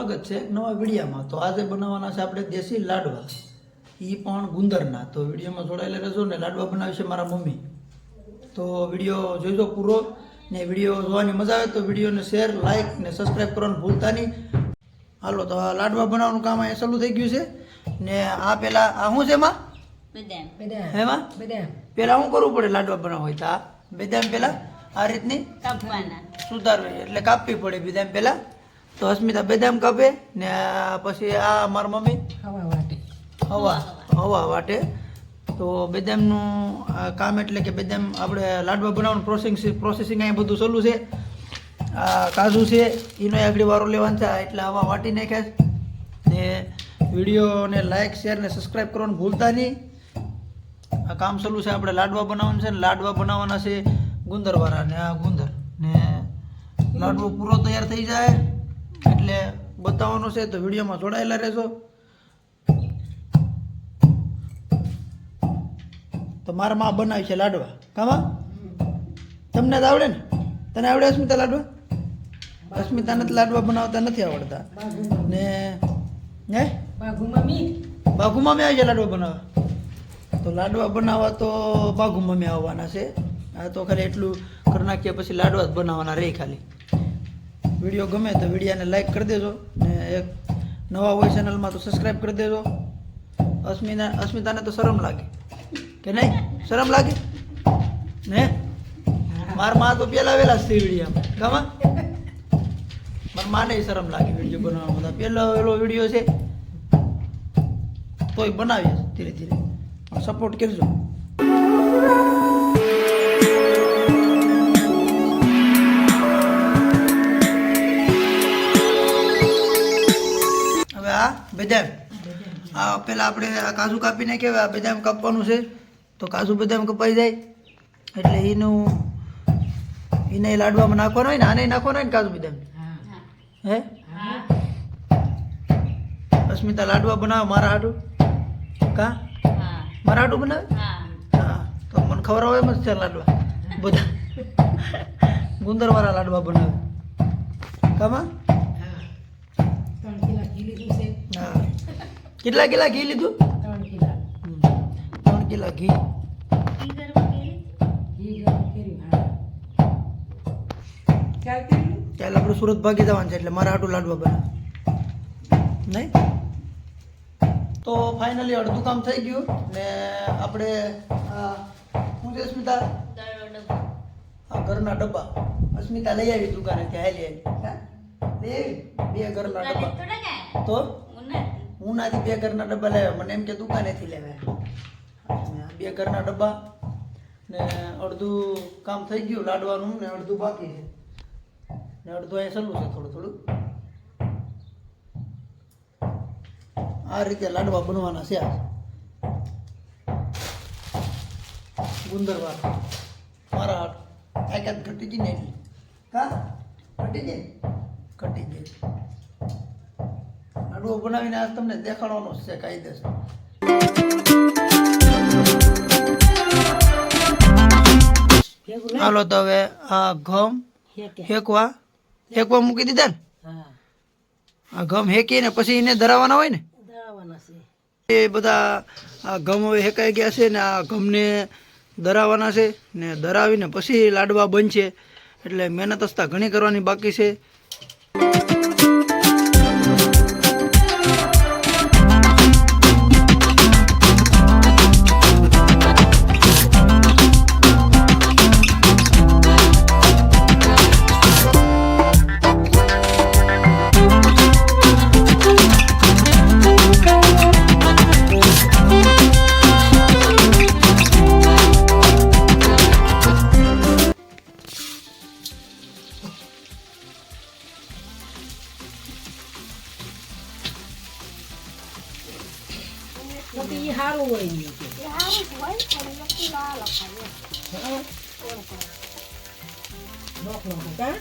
સ્વાગત છે એક નવા વિડીયોમાં। તો આજે બનાવવાના છે આપણે દેશી લાડવા, એ પણ ગુંદરના। તો વિડીયોમાં જોડાયેલા રહેજો ને। લાડવા બનાવી છે મારા મમ્મી। તો વિડીયો જોઈજો પૂરો ને। વિડીયો જોવાની મજા આવે તો વિડીયોને શેર, લાઇક ને સબસ્ક્રાઈબ કરવાનું ભૂલતા નહીં। હાલો તો આ લાડવા બનાવવાનું કામ અહીંયા ચાલુ થઈ ગયું છે ને। આ પહેલાં આ શું છે એમાં? બદામ। એમાં બદામ પહેલાં શું કરવું પડે લાડવા બનાવવા હોય તો? આ બદામ પહેલાં આ રીતની કાપવાના, સુધારવી એટલે કાપવી પડે બદામ પહેલાં। તો અસ્મિતા બદામ કાપે ને પછી આ મારા મમ્મી હવા વાટે। તો બદામનું કામ એટલે કે બદામ આપણે લાડવા બનાવવાનું પ્રોસેસિંગ અહીંયા બધું ચાલુ છે। આ કાજુ છે એનો આગળ વારો લેવાનો છે એટલે હવા વાટી નાખ્યા ને। વિડીયોને લાઇક, શેર ને સબસ્ક્રાઈબ કરવાનું ભૂલતા નહીં। આ કામ ચાલુ છે, આપણે લાડવા બનાવવાનું છે ને। લાડવા બનાવવાના છે ગુંદરવાળા ને આ ગુંદર ને લાડવો પૂરો તૈયાર થઈ જાય એટલે બતાવવાનો છે। તો વિડીયોમાં જોડાયેલા રહેજો। તો મારા માં બનાવી છે લાડવા। કામાં તમને તો આવડે ને? તને આવડે અસ્મિતા લાડવા? અસ્મિતાને તો લાડવા બનાવતા નથી આવડતા ને। હે બાઘુ મમ્મી આવી છે લાડવા બનાવવા। તો લાડવા બનાવવા તો બાઘુ મમ્મી આવવાના છે। આ તો ખાલી એટલું કરી નાખીએ પછી લાડવા જ બનાવવાના રહે ખાલી। વિડીયો ગમે તો વિડીયોને લાઈક કરી દેજો ને એક નવા હોય ચેનલમાં તો સબસ્ક્રાઈબ કરી દેજો। અસ્મિતાને તો શરમ લાગે કે નહીં? શરમ લાગે ને? મારા માં તો પહેલાં વહેલા જ વિડીયોમાં ગામાં મારા માને શરમ લાગે વિડીયો બનાવવામાં। પહેલો એલો વિડીયો છે તોય બનાવીએ ધીરે ધીરે, પણ સપોર્ટ કરજો। હવે આ બદામ, આ પેલા આપણે આ કાજુ કાપી નાખ્યા, આ બદામ કાપવાનું છે। તો કાજુ બદામ કપાઈ જાય એટલે એને લાડવામાં નાખવાનો હોય ને, આને નાખવાનો હોય ને કાજુ બદામ। હે અસ્મિતા લાડવા બનાવે મારા હાટું? કા મારા હાટું બનાવે? હા તો મને ખબર હોય એમ જ છે લાડવા બધા ગુંદરવાળા લાડવા બનાવે। કામાં હા કેટલા કિલા ઘી લીધું? 3 કિલા ઘી। ચાલ આપણે સુરત ભાગી જવાનું છે એટલે મારા હાટું લાડવા બનાવે નહીં? તો ફાઇનલી અડધું કામ થઈ ગયું ને। આપણે શું છે અસ્મિતા? આ ઘરના ડબ્બા અસ્મિતા લઈ આવી દુકાનેથી, હાલી આવી 2 ઘરના ડબ્બા। તો હું નાથી 2 ઘરના ડબ્બા લાવ્યા, મને એમ કે દુકાનેથી લેવાય। 2 ઘરના ડબ્બા ને અડધું કામ થઈ ગયું લાડવાનું ને અડધું બાકી છે ને અડધું અહીંયા ચાલુ છે થોડું થોડું। આ રીતે લાડવા બનવાના છે આ ગુંદરવાળા મારા હાથ એકાદ ઘટી જઈ ને એટલે કા ઘટી જાય લાડવો બનાવીને આજ તમને દેખાડવાનો છે કાયદેસર। હાલો તો હવે આ ઘઉં હેકવા મૂકી દીધા ને? આ ઘઉં હેકીને પછી એને ધરાવવાના હોય ને? એ બધા આ ઘઉં હવે હેકાઈ ગયા છે ને આ ઘઉંને ધરાવવાના છે ને ધરાવીને પછી લાડવા બનશે એટલે મહેનત હસ્તા ઘણી કરવાની બાકી છે। Tapi haru ini. Haru buat kalau kita lah kayak. Bok kan?